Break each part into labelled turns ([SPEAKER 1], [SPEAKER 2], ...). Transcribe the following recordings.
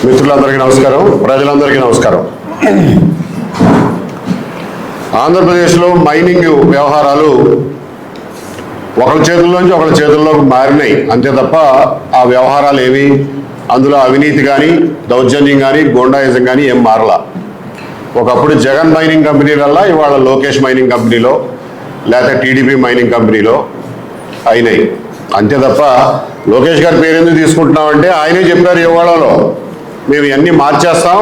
[SPEAKER 1] మిత్రులందరికీ నమస్కారం, ప్రజలందరికీ నమస్కారం. ఆంధ్రప్రదేశ్లో మైనింగ్ వ్యవహారాలు ఒకరి చేతుల్లోంచి ఒకరి చేతుల్లోకి మారినాయి అంతే తప్ప ఆ వ్యవహారాలు ఏవి అందులో అవినీతి కానీ దౌర్జన్యం కానీ గూండాయిజం కానీ ఏం మారలా. ఒకప్పుడు జగన్ మైనింగ్ కంపెనీ వల్ల ఇవాళ లోకేష్ మైనింగ్ కంపెనీలో లేకపోతే టీడీపీ మైనింగ్ కంపెనీలో అయినాయి అంతే తప్ప లోకేష్ గారి పేరు ఎందుకు తీసుకుంటున్నామంటే ఆయనే చెప్పారు ఇవాళలో మేము ఇవన్నీ మార్చేస్తాం,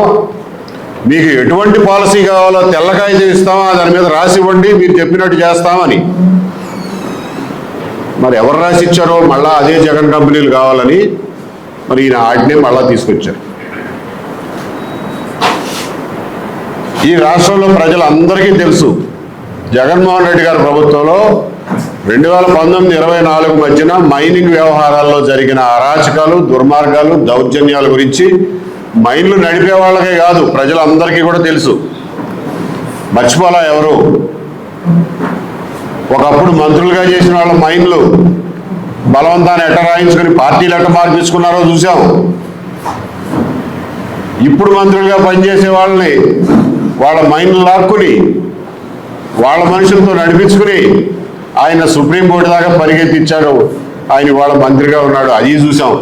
[SPEAKER 1] మీకు ఎటువంటి పాలసీ కావాలో తెల్లకాయ ఇస్తామా దాని మీద రాసి ఇవ్వండి, మీరు చెప్పినట్టు చేస్తామని. మరి ఎవరు రాసి ఇచ్చారో మళ్ళా అదే జగన్ కంపెనీలు కావాలని మరి ఈయన ఆజ్ఞ మళ్ళా తీసుకొచ్చారు. ఈ రాష్ట్రంలో ప్రజలందరికీ తెలుసు జగన్మోహన్ రెడ్డి గారి ప్రభుత్వంలో 2019-24 మధ్యన మైనింగ్ వ్యవహారాల్లో జరిగిన అరాచకాలు, దుర్మార్గాలు, దౌర్జన్యాల గురించి మైన్లు నడిపే వాళ్ళకే కాదు ప్రజలందరికీ కూడా తెలుసు. మర్చిపోలా ఎవరు. ఒకప్పుడు మంత్రులుగా చేసిన వాళ్ళ మైన్లు బలవంతాన్ని ఎట్ట రాయించుకొని పార్టీలు ఎట్ట మార్పించుకున్నారో చూసాం. ఇప్పుడు మంత్రులుగా పనిచేసే వాళ్ళని వాళ్ళ మైన్లు లాక్కుని వాళ్ళ మనుషులతో నడిపించుకుని ఆయన సుప్రీంకోర్టు దాకా పరిగెత్తిచ్చాడు. ఆయన వాళ్ళ మంత్రిగా ఉన్నాడు, అది చూసాం.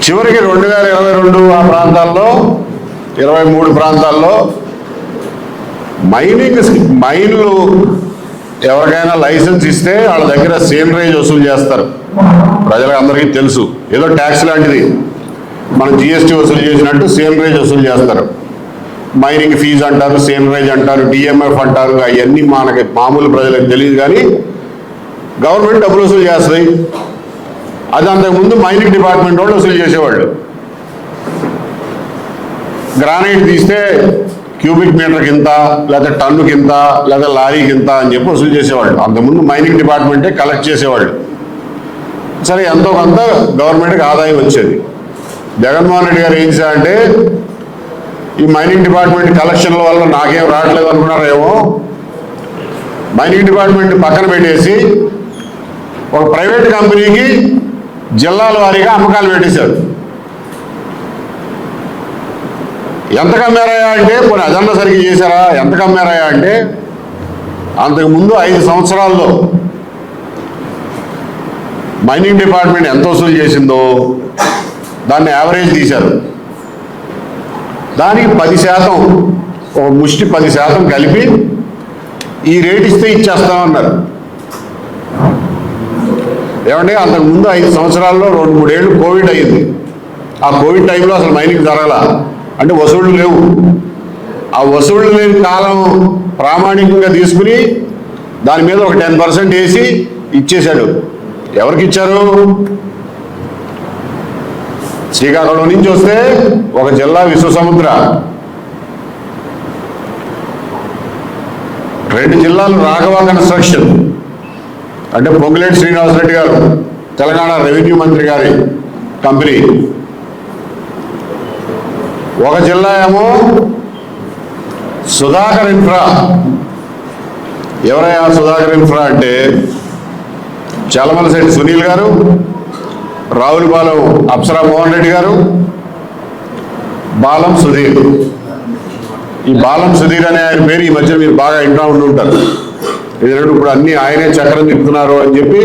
[SPEAKER 1] చివరికి 2022 ఆ ప్రాంతాల్లో 23 ప్రాంతాల్లో మైన్లు ఎవరికైనా లైసెన్స్ ఇస్తే వాళ్ళ దగ్గర సేనరేజ్ వసూలు చేస్తారు. ప్రజలకు అందరికీ తెలుసు, ఏదో ట్యాక్స్ లాంటిది. మనం జిఎస్టీ వసూలు చేసినట్టు సేనరేజ్ వసూలు చేస్తారు. మైనింగ్ ఫీజు అంటారు, సేనరేజ్ అంటారు, డిఎంఎఫ్ అంటారు. అవన్నీ మనకి మామూలు ప్రజలకు తెలియదు, కానీ గవర్నమెంట్ డబ్బులు వసూలు చేస్తుంది. అది అంతకుముందు మైనింగ్ డిపార్ట్మెంట్ వాళ్ళు వసూలు చేసేవాళ్ళు. గ్రానైట్ తీస్తే క్యూబిక్ మీటర్కి ఇంత, లేదా టన్నుకి ఇంత, లేదా లారీకి ఇంత అని చెప్పి వసూలు చేసేవాళ్ళు. అంతకుముందు మైనింగ్ డిపార్ట్మెంటే కలెక్ట్ చేసేవాళ్ళు. సరే ఎంతో కొంత గవర్నమెంట్కి ఆదాయం వచ్చేది. జగన్మోహన్ రెడ్డి గారు ఏం చేశారంటే ఈ మైనింగ్ డిపార్ట్మెంట్ కలెక్షన్ల వల్ల నాకేం రావట్లేదు అనుకున్నారేమో, మైనింగ్ డిపార్ట్మెంట్ పక్కన పెట్టేసి ఒక ప్రైవేట్ కంపెనీకి జిల్లాల వారీగా అమ్మకాలు పెట్టేశారు. ఎంత కమ్మారయా అంటే కొన్ని అజెండా సరిగ్గా చేశారా, ఎంత కమ్మారయా అంటే అంతకుముందు 5 సంవత్సరాల్లో మైనింగ్ డిపార్ట్మెంట్ ఎంత వసూలు చేసిందో దాన్ని యావరేజ్ తీశారు. దానికి 10%, ఒక ముష్టి 10% కలిపి ఈ రేట్ ఇస్తే ఇచ్చేస్తామన్నారు. ఏమంటే అంతకుముందు 5 సంవత్సరాల్లో 2-3 ఏళ్ళు కోవిడ్ అయ్యింది. ఆ కోవిడ్ టైంలో అసలు మైనింగ్ జరగాల, అంటే వసూళ్లు లేవు. ఆ వసూళ్లు లేని కాలం ప్రామాణికంగా తీసుకుని దాని మీద ఒక 10% వేసి ఇచ్చేశాడు. ఎవరికి ఇచ్చారు? శ్రీకాకుళం నుంచి వస్తే ఒక జిల్లా విశ్వసముద్ర, 2 జిల్లాలు రాఘవ కన్స్ట్రక్షన్ అంటే పొంగులేటి శ్రీనివాసరెడ్డి గారు తెలంగాణ రెవెన్యూ మంత్రి గారి కంపెనీ, ఒక జిల్లా ఏమో సుధాకర్ ఇన్ఫ్రా. ఎవరయ్యా సుధాకర్ ఇన్ఫ్రా అంటే చలమలశెట్టి సునీల్ గారు, రావులపాలెం అప్సరా మోహన్ రెడ్డి గారు, బాలం సుధీర్. ఈ బాలం సుధీర్ అనే ఆయన పేరు ఈ మధ్య మీరు బాగా ఇంటా ఉండి ఉంటారు. ఎందుకంటే ఇప్పుడు అన్నీ ఆయనే చక్రం తిప్పుతున్నారు అని చెప్పి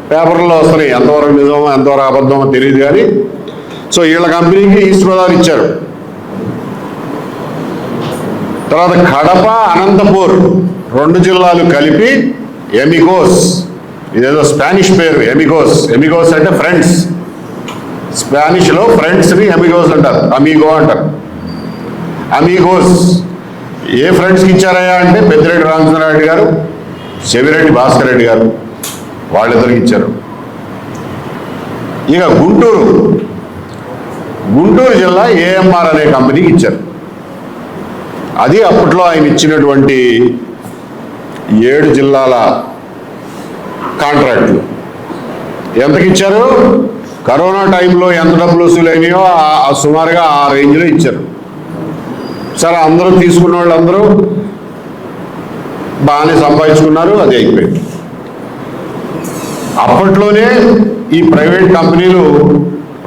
[SPEAKER 1] పేపర్లో వస్తున్నాయి. ఎంతవరకు నిజమో ఎంతవరకు అబద్ధమో తెలియదు కానీ. సో వీళ్ళ కంపెనీకి ఈస్ట్ గోదావరి ఇచ్చారు. తర్వాత కడప, అనంతపూర్ 2 జిల్లాలు కలిపి ఎమిగోస్, ఇదేదో స్పానిష్ పేరు ఎమిగోస్. ఎమిగోస్ అంటే ఫ్రెండ్స్. స్పానిష్లో ఫ్రెండ్స్ని ఎమిగోస్ అంటారు, అమీగో అంటారు. అమీగోస్ ఏ ఫ్రెండ్స్కి ఇచ్చారయ్యా అంటే పెద్దిరెడ్డి రామచంద్రారెడ్డి గారు, చెవిరెడ్డి భాస్కర్ రెడ్డి గారు, వాళ్ళిద్దరికి ఇచ్చారు. ఇక గుంటూరు జిల్లా ఏఎంఆర్ అనే కంపెనీకి ఇచ్చారు. అది అప్పట్లో ఆయన ఇచ్చినటువంటి 7 జిల్లాల కాంట్రాక్ట్లు. ఎంతకి ఇచ్చారు? కరోనా టైంలో ఎంత డబ్బులు వసూలైనాయో సుమారుగా ఆ రేంజ్లో ఇచ్చారు. సరే అందరూ తీసుకున్న వాళ్ళందరూ బాగానే సంపాదించుకున్నారు, అది అయిపోయింది. అప్పట్లోనే ఈ ప్రైవేట్ కంపెనీలు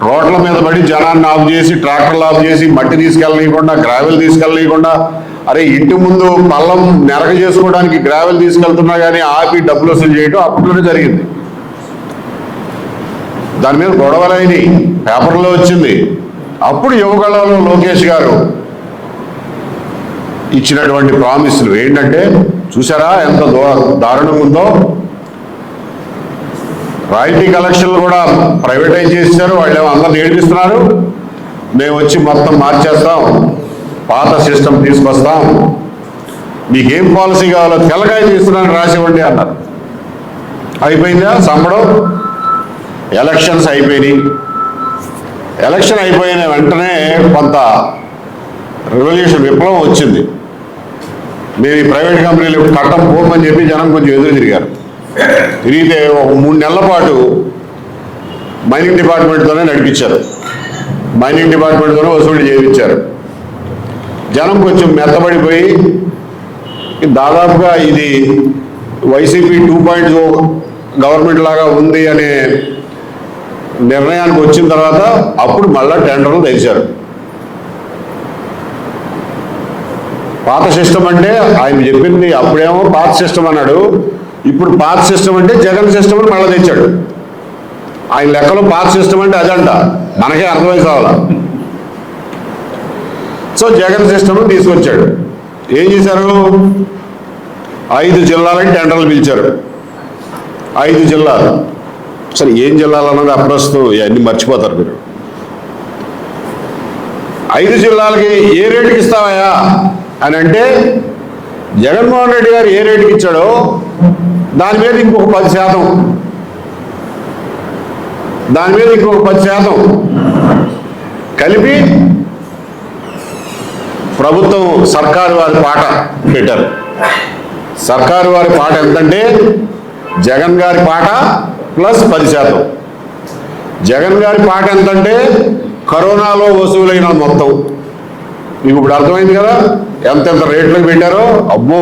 [SPEAKER 1] రోడ్ల మీద పడి జనాన్ని ఆఫ్ చేసి, ట్రాక్టర్లు ఆఫ్ చేసి, మట్టి తీసుకెళ్ళనీయకుండా, గ్రావెల్ తీసుకెళ్ళనీయకుండా, అరే ఇంటి ముందు పల్లం నెరగ చేసుకోవడానికి గ్రావెల్ తీసుకెళ్తున్నా కానీ ఆపి డబ్బులు వసూలు చేయడం అప్పట్లోనే జరిగింది. దాని మీద గొడవలైనవి, పేపర్లో వచ్చింది. అప్పుడు యువగళంలో లోకేష్ గారు ఇచ్చినటువంటి ప్రామిస్లు ఏంటంటే, చూసారా ఎంత దారుణంగా ఉందో, రాయల్టీ కలెక్షన్లు కూడా ప్రైవేటైజ్ చేశారు. వాళ్ళు అందరిని ఏడిపిస్తున్నారు. మేము వచ్చి మొత్తం మార్చేస్తాం, పాత సిస్టమ్ తీసుకొస్తాం, మీకేం పాలసీ కావాలో తెల్లగాయ తీసుకున్నాను రాసివ్వండి అన్నారు. అయిపోయిందా సంబడం? ఎలక్షన్స్ అయిపోయినాయి. ఎలక్షన్ అయిపోయిన వెంటనే కొంత రెవల్యూషన్, విప్లవం వచ్చింది. మేము ఈ ప్రైవేట్ కంపెనీలు కట్టం పోమని చెప్పి జనం కొంచెం ఎదురు తిరిగారు. తిరిగితే ఒక 3 నెలల పాటు మైనింగ్ డిపార్ట్మెంట్తోనే నడిపించారు. మైనింగ్ డిపార్ట్మెంట్తోనే వసూలు చేయించారు. జనం కొంచెం మెత్తబడిపోయి దాదాపుగా ఇది వైసీపీ 2.0 గవర్నమెంట్ లాగా ఉంది అనే నిర్ణయానికి వచ్చిన తర్వాత అప్పుడు మళ్ళా టెండర్లు తెచ్చారు. పాత సిస్టమ్ అంటే ఆయన చెప్పింది అప్పుడేమో పాత సిస్టమ్ అన్నాడు, ఇప్పుడు పాత సిస్టమ్ అంటే జగన్ సిస్టమ్ అని మళ్ళీ తెచ్చాడు. ఆయన లెక్కలో పాత సిస్టమ్ అంటే అదంట, మనకే అర్థమై కావాలా. సో జగన్ సిస్టమ్ తీసుకొచ్చాడు. ఏం చేశారు? 5 జిల్లాలకి టెండర్లు పిలిచారు. 5 జిల్లాలు. సరే ఏం జిల్లాలు అన్నది అప్రస్తుతం, ఇవన్నీ మర్చిపోతారు మీరు. 5 జిల్లాలకి ఏ రేటుకి ఇస్తావయ్యా అని అంటే, జగన్మోహన్ రెడ్డి గారు ఏ రేటుకి ఇచ్చాడో దాని మీద ఇంకొక 10%, దాని మీద ఇంకొక 10% కలిపి ప్రభుత్వం సర్కారు వారి పాట పెట్టారు. సర్కారు వారి పాట ఎంతంటే జగన్ గారి పాట ప్లస్ 10%. జగన్ గారి పాట ఎంతంటే కరోనాలో వసూలైన మొత్తం. మీకు ఇప్పుడు అర్థమైంది కదా ఎంతెంత రేట్లకు పెట్టారో. అబ్బో,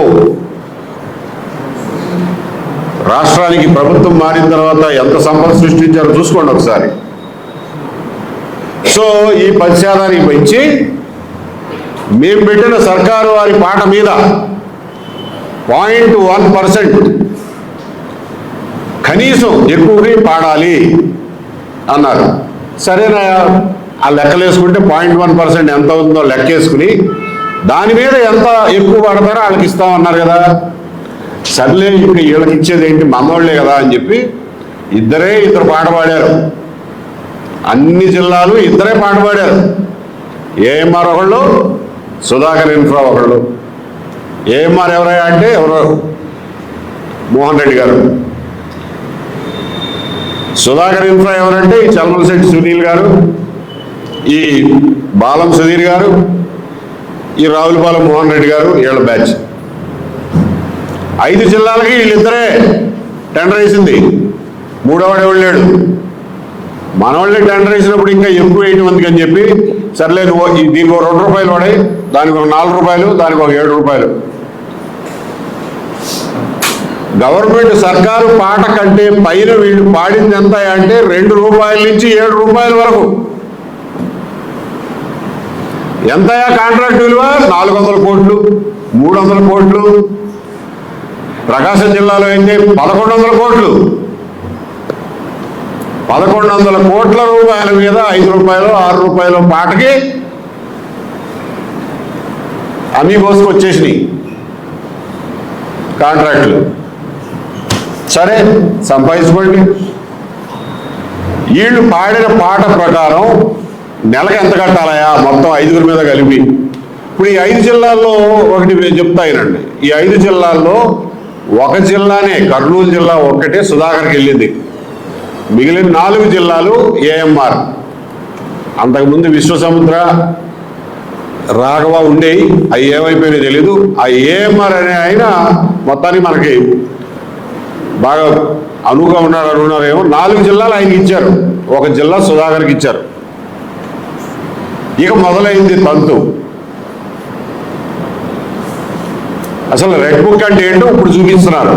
[SPEAKER 1] రాష్ట్రానికి ప్రభుత్వం మారిన తర్వాత ఎంత సంపద సృష్టించారో చూసుకోండి ఒకసారి. సో ఈ 10% పెంచి మేము పెట్టిన సర్కారు వారి పాట మీద 0.1% కనీసం ఎక్కువగా పాడాలి అన్నారు. సరేనా, ఆ లెక్కలు వేసుకుంటే 0.1% ఎంత ఉందో లెక్కేసుకుని దాని మీద ఎంత ఎక్కువ పడతారో వాళ్ళకి ఇస్తామన్నారు కదా. సర్లే ఇంకా వీళ్ళకి ఇచ్చేది ఏంటి, మనోళ్లే కదా అని చెప్పి ఇద్దరు పాట పాడారు. అన్ని జిల్లాలు ఇద్దరే పాట పాడారు. ఏఎంఆర్ ఒకళ్ళు, సుధాకర్ ఇన్ఫ్రా ఒకళ్ళు. ఏఎంఆర్ ఎవరయ్యా అంటే ఎవరో మోహన్ రెడ్డి గారు. సుధాకర్ ఇన్ఫ్రా ఎవరంటే ఈ చల్మలశెట్టి సునీల్ గారు, ఈ బాలం సుధీర్ గారు, ఈ రావులపాలెం మోహన్ రెడ్డి గారు, వీళ్ళ బ్యాచ్. 5 జిల్లాలకి వీళ్ళిద్దరే టెండర్ వేసింది. మూడోవాడు ఎవడు లేడు. మనవాళ్ళే టెండర్ వేసినప్పుడు ఇంకా ఎక్కువ వేయటం అందుకని చెప్పి సర్లేదు దీనికి ఒక 2 రూపాయలు వాడాయి, దానికి ఒక 4 రూపాయలు, దానికి ఒక 7 రూపాయలు. గవర్నమెంట్ సర్కారు పాట కంటే పైన వీళ్ళు పాడింది ఎంత అంటే 2 రూపాయల నుంచి 7 రూపాయల వరకు. ఎంతయా కాంట్రాక్ట్ విలువ? 400 కోట్లు, 300 కోట్లు. ప్రకాశం జిల్లాలో అయితే 1100 కోట్లు. 1100 కోట్ల రూపాయల మీద 5 రూపాయలు 6 రూపాయలు పాటకి అమీబోస్కి వచ్చేసినాయి కాంట్రాక్టులు. సరే సంపాదించుకోండి. వీళ్ళు పాడిన పాట ప్రకారం నెలకు ఎంత కట్టాలయా మొత్తం 5 మీద కలిపి? ఇప్పుడు ఈ 5 జిల్లాల్లో ఒకటి చెప్తాయినండి. ఈ 5 జిల్లాల్లో ఒక జిల్లానే, కర్నూలు జిల్లా ఒక్కటే సుధాకర్కి వెళ్ళింది. మిగిలిన 4 జిల్లాలు ఏఎంఆర్. అంతకుముందు విశ్వసముద్ర, రాఘవ ఉండేవి, అవి ఏమైపోయినాయి తెలీదు. ఆ ఏఎంఆర్ అనే ఆయన మొత్తానికి మనకి బాగా అనువుగా ఉన్నారేమో. 4 జిల్లాలు ఆయనకి ఇచ్చారు, 1 జిల్లా సుధాకర్కి ఇచ్చారు. ఇక మొదలైంది తంతు. అసలు రెడ్ బుక్ అంటే ఏంటో ఇప్పుడు చూపిస్తున్నారు.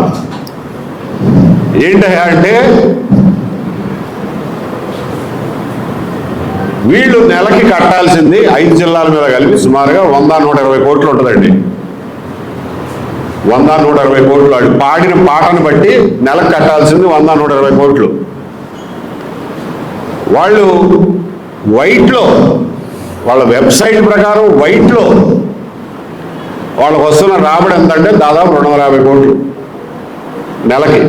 [SPEAKER 1] ఏంటంటే వీళ్ళు నెలకి కట్టాల్సింది 5 జిల్లాల మీద కలిపి సుమారుగా 100-120 కోట్లు ఉంటుందండి. 100-120 కోట్లు. అది పాడిన పాటను బట్టి నెలకు కట్టాల్సింది 100-120 కోట్లు. వాళ్ళు వైట్లో, వాళ్ళ వెబ్సైట్ ప్రకారం వైట్లో వాళ్ళకు వస్తున్న రాబడి ఎంతంటే దాదాపు 250 కోట్లు నెలకి.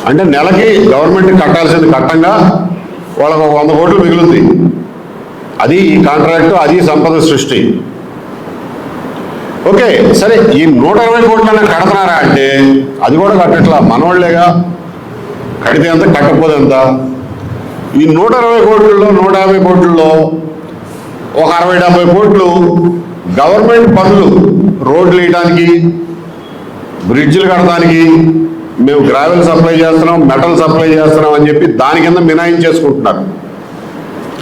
[SPEAKER 1] అంటే నెలకి గవర్నమెంట్కి కట్టాల్సింది కట్టంగా వాళ్ళకు 100 కోట్లు మిగులుతుంది. అది కాంట్రాక్టు, అది సంపద సృష్టి. ఓకే, సరే ఈ 120 కోట్లన్నా కడుతున్నారా అంటే అది కూడా కట్టట్లా, మనవాళ్లేగా. కడితే ఎంత, కట్టకపోతే ఎంత. ఈ 120 కోట్లలో 150 కోట్లలో ఒక 60-70 కోట్లు గవర్నమెంట్ పనులు, రోడ్లు వేయడానికి, బ్రిడ్జిలు కట్టడానికి, మేము గ్రావెల్ సప్లై చేస్తున్నాం, మెటల్ సప్లై చేస్తున్నాం అని చెప్పి దాని కింద మినాయించేసుకుంటున్నారు.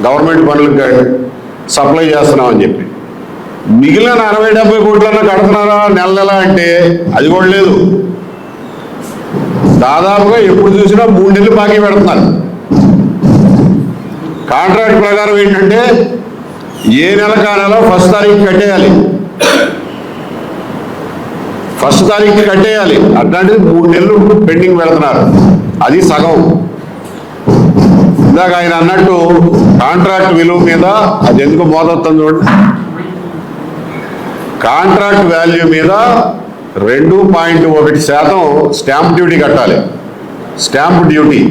[SPEAKER 1] గవర్నమెంట్ పనులకు సప్లై చేస్తున్నాం అని చెప్పి. మిగిలిన 60-70 కోట్లన్నా కడుతున్నారా నెల నెల అంటే అది కూడా లేదు. దాదాపుగా ఎప్పుడు చూసినా 3 నెలలు బాకీ పెడుతున్నారు. కాంట్రాక్ట్ ప్రకారం ఏంటంటే ఏ నెలకు ఆ నెల 1వ తారీఖు కట్టేయాలి, 1వ తారీఖు కట్టేయాలి. అట్లాంటిది 3 నెలలు పెండింగ్ పెడుతున్నారు. అది సగం. ఇందాక ఆయన అన్నట్టు కాంట్రాక్ట్ విలువ మీద అది ఎందుకు మోదొస్తుంది చూడండి. కాంట్రాక్ట్ వాల్యూ మీద 2.1% స్టాంప్ డ్యూటీ కట్టాలి. స్టాంప్ డ్యూటీ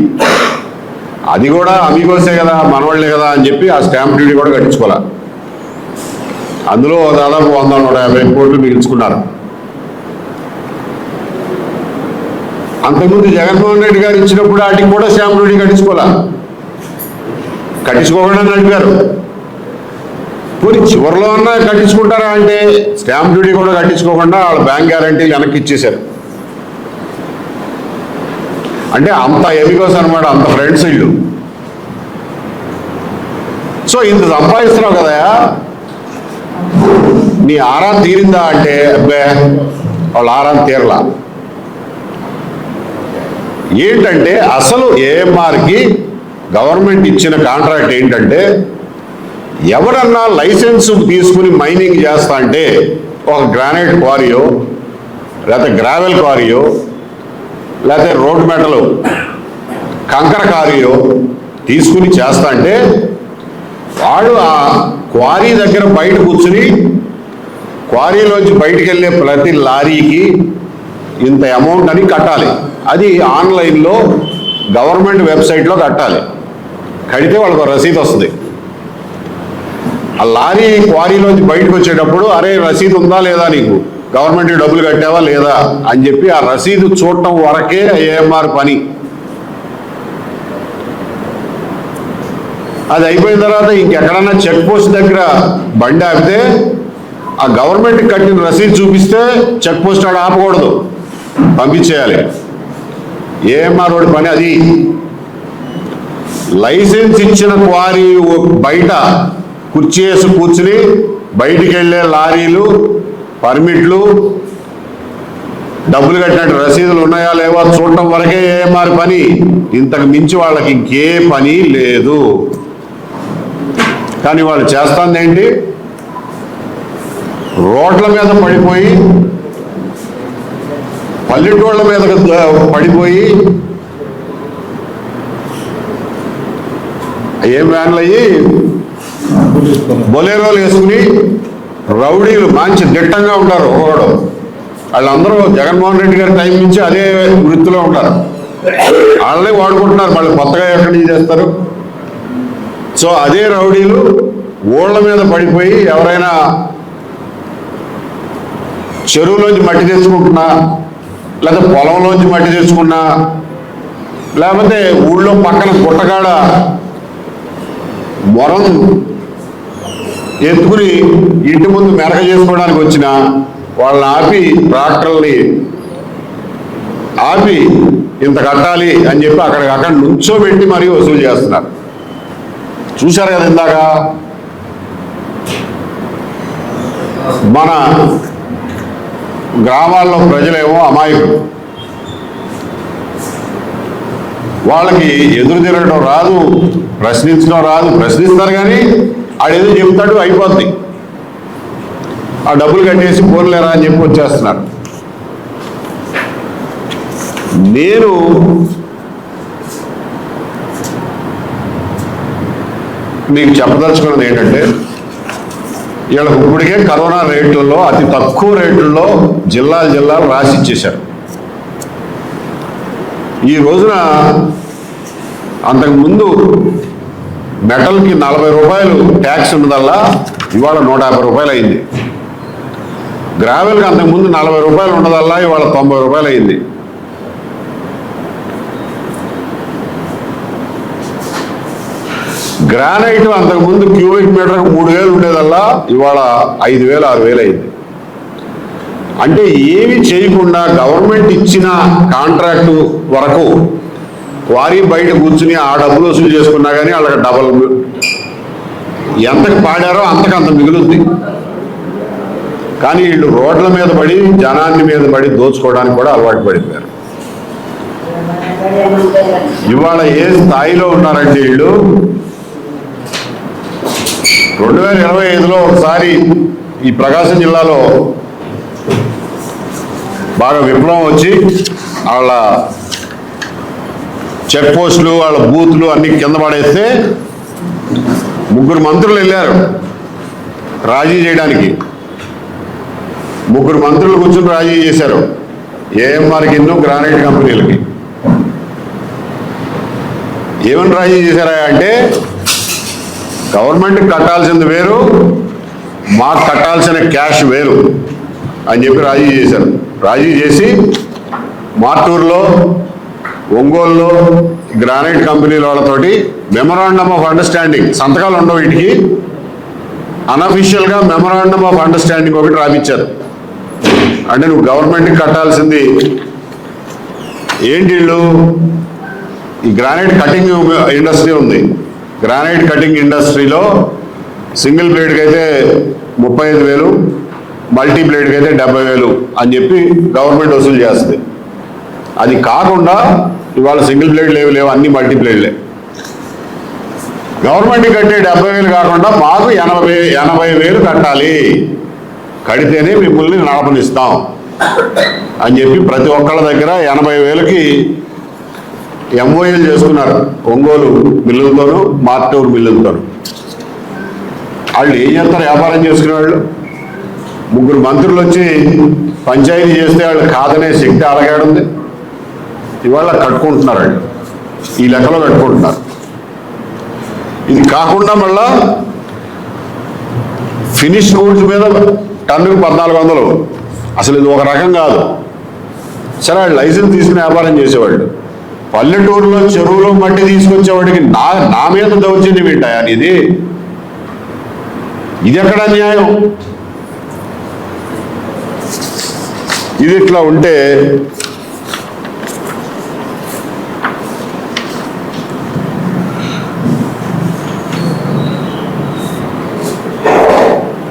[SPEAKER 1] అది కూడా అమీగోసే కదా, మనవాళ్లే కదా అని చెప్పి ఆ స్టాంప్ డ్యూటీ కూడా కట్టించుకోవాలి. అందులో దాదాపు 100-150 కోట్లు మిగిల్చుకున్నారు. అంతకుముందు జగన్మోహన్ రెడ్డి గారు ఇచ్చినప్పుడు వాటికి కూడా స్టాంప్ డ్యూటీ కట్టించుకోకుండా నడిపారు. పోనీ చివరిలో అన్నా కట్టించుకుంటారా అంటే స్టాంప్ డ్యూటీ కూడా కట్టించుకోకుండా వాళ్ళ బ్యాంక్ గ్యారంటీలు వెనక్కి ఇచ్చేశారు. అంటే అంత ఎమిగోస్ అనమాట, అంత ఫ్రెండ్స్ ఇల్లు. సో ఇంత సంపాదిస్తున్నావు కదా, నీ ఆరా తీరిందా అంటే అబ్బే వాళ్ళ ఆరా తీరలా. ఏంటంటే అసలు ఏఎంఆర్కి గవర్నమెంట్ ఇచ్చిన కాంట్రాక్ట్ ఏంటంటే, ఎవరన్నా లైసెన్స్ తీసుకుని మైనింగ్ చేస్తా అంటే ఒక గ్రానైట్ క్వారీయో, లేకపోతే గ్రావెల్ క్వారీయో, లేకపోతే రోడ్ మెటలు కంకర క్వారీయో తీసుకుని చేస్తా అంటే వాడు ఆ క్వారీ దగ్గర బయట కూర్చుని క్వారీలోంచి బయటికి వెళ్ళే ప్రతి లారీకి ఇంత అమౌంట్ అని కట్టాలి. అది ఆన్లైన్లో గవర్నమెంట్ వెబ్సైట్లో కట్టాలి. కడితే వాళ్ళకు రసీదు వస్తుంది. ఆ లారీ క్వారీలోంచి బయటకు వచ్చేటప్పుడు అరే రసీదు ఉందా లేదా, నీకు గవర్నమెంట్కి డబ్బులు కట్టావా లేదా అని చెప్పి ఆ రసీదు చూడటం వరకే ఏఎంఆర్ పని. అది అయిపోయిన తర్వాత ఇంకెక్కడన్నా చెక్ పోస్ట్ దగ్గర బండి ఆపితే ఆ గవర్నమెంట్ కట్టిన రసీదు చూపిస్తే చెక్ పోస్ట్ ఆడ ఆపకూడదు, పంపించేయాలి. ఏఎంఆర్ రోడ్డు పని అది. లైసెన్స్ ఇచ్చిన క్వారీ బయట కుర్చీ వేసి కూర్చుని బయటికి వెళ్ళే లారీలు, పర్మిట్లు, డబ్బులు కట్టినట్టు రసీదులు ఉన్నాయా లేవా చూడటం వరకే ఏఎంఆర్ పని. ఇంతకు మించి వాళ్ళకి ఇంకే పని లేదు. కానీ వాళ్ళు చేస్తుంది ఏంటి, రోడ్ల మీద పడిపోయి, పల్లెటూళ్ళ మీద పడిపోయి, ఏం వ్యాన్లు అయ్యి బొలేరోలు వేసుకుని రౌడీలు మంచి దిట్టంగా ఉంటారు. ఒకడు వాళ్ళందరూ జగన్మోహన్ రెడ్డి గారి టైం నుంచి అదే వృత్తిలో ఉంటారు. వాళ్ళనే వాడుకుంటున్నారు. వాళ్ళు కొత్తగా ఎక్కడి నుంచి చేస్తారు. సో అదే రౌడీలు ఊళ్ళ మీద పడిపోయి ఎవరైనా చెరువులోంచి మట్టి తెచ్చుకుంటున్నా, లేకపోతే పొలంలోంచి మట్టి తెచ్చుకున్నా, లేకపోతే ఊళ్ళో పక్కన గుట్టగాడ మొరం ఎత్తుకుని ఇంటి ముందు మెరక చేసుకోవడానికి వచ్చిన వాళ్ళని ఆపి, ట్రాక్టర్ని ఆపి ఇంత కట్టాలి అని చెప్పి అక్కడ నుంచోబెట్టి మరీ వసూలు చేస్తున్నారు. చూశారు కదా ఇందాక. మన గ్రామాల్లో ప్రజలేమో అమాయకులు. వాళ్ళకి ఎదురు తిరగడం రాదు, ప్రశ్నించడం రాదు. ప్రశ్నిస్తారు కానీ ఆడేదో చెప్తాడు, అయిపోద్ది. ఆ డబ్బులు కట్టేసి పోలేరా అని చెప్పి వచ్చేస్తున్నారు. నేను మీకు చెప్పదలుచుకున్నది ఏంటంటే, వీళ్ళకి ఇప్పటికే కరోనా రేట్లలో అతి తక్కువ రేట్లలో జిల్లాలు రాసి ఇచ్చేశారు. ఈ రోజున అంతకుముందు మెటల్కి 40 రూపాయలు ట్యాక్స్ ఉన్నదల్లా ఇవాళ 150 రూపాయలు అయింది. గ్రావెల్కి అంతకుముందు 40 రూపాయలు ఉన్నదల్లా ఇవాళ 90 రూపాయలు అయింది. గ్రానైట్ అంతకుముందు క్యూబిక్ మీటర్కి 3000 ఉండేదల్లా ఇవాళ 5000 6000 అయింది. అంటే ఏమి చేయకుండా గవర్నమెంట్ ఇచ్చిన కాంట్రాక్టు వరకు వారి బయట కూర్చుని ఆ డబ్బులు వసూలు చేసుకున్నా కానీ వాళ్ళకి డబల్ ఎంతకు పాడారో అంతకంత మిగులుద్ది. కానీ వీళ్ళు రోడ్ల మీద పడి జనాన్ని మీద పడి దోచుకోవడానికి కూడా అలవాటు పడిపోయారు. ఇవాళ ఏ స్థాయిలో ఉన్నారంటే వీళ్ళు 2025లో ఒకసారి ఈ ప్రకాశం జిల్లాలో బాగా విప్లవం వచ్చి వాళ్ళ చెక్ పోస్టులు వాళ్ళ బూతులు అన్ని కింద పడేస్తే 3 మంత్రులు వెళ్ళారు రాజీ చేయడానికి. 3 మంత్రులు కూర్చొని రాజీ చేశారు ఏఎంఆర్కి గ్రానైట్ కంపెనీలకి. ఏమని రాజీ చేశారా అంటే, గవర్నమెంట్కి కట్టాల్సింది వేరు, మాకు కట్టాల్సిన క్యాష్ వేరు అని చెప్పి రాజీ చేశారు. రాజీ చేసి మార్టూరులో, ఒంగోలులో గ్రానైట్ కంపెనీల వాళ్ళతోటి మెమరాండమ్ ఆఫ్ అండర్స్టాండింగ్, సంతకాలు ఉండవు వీటికి, అన్అఫీషియల్గా మెమరాండమ్ ఆఫ్ అండర్స్టాండింగ్ ఒకటి రాపించారు. అంటే నువ్వు గవర్నమెంట్కి కట్టాల్సింది ఏంటి, వీళ్ళు ఈ గ్రానైట్ కటింగ్ ఇండస్ట్రీ ఉంది. గ్రానైట్ కటింగ్ ఇండస్ట్రీలో సింగిల్ బ్లేడ్కి అయితే 35,000, మల్టీ బ్లేడ్కి అయితే 70,000 అని చెప్పి గవర్నమెంట్ వసూలు చేస్తుంది. అది కాకుండా ఇవాళ సింగిల్ బ్లేడ్ లేవు, అన్ని మల్టీ బ్లేడ్లే. గవర్నమెంట్కి కట్టే 70,000 కాకుండా మాకు 80,000 కట్టాలి, కడితేనే మిమ్మల్ని నడపనిస్తాం అని చెప్పి ప్రతి ఒక్కళ్ళ దగ్గర 80,000కి ఎంఓఏలు చేసుకున్నారు. ఒంగోలు మిల్లులతోనూ మార్టూరు మిల్లులతోనూ. వాళ్ళు ఏం చేస్తారు, వ్యాపారం చేసుకునే వాళ్ళు. 3 మంత్రులు వచ్చి పంచాయతీ చేస్తే వాళ్ళు కాదనే శక్తి అలగాడుంది. ఇవాళ కట్టుకుంటున్నారు, వాళ్ళు ఈ లెక్కలో కట్టుకుంటున్నారు. ఇది కాకుండా మళ్ళా ఫినిష్ గూడ్స్ మీద టన్నుకు 1400. అసలు ఇది ఒక రకం కాదు. సరే, వాళ్ళు లైసెన్స్ తీసుకుని వ్యాపారం చేసేవాళ్ళు. పల్లెటూరులో చెరువులో మట్టి తీసుకొచ్చేవాడికి నా మీద దౌర్జన్యం ఏంటాయా ఇది ఎక్కడ న్యాయం? ఇది ఇట్లా ఉంటే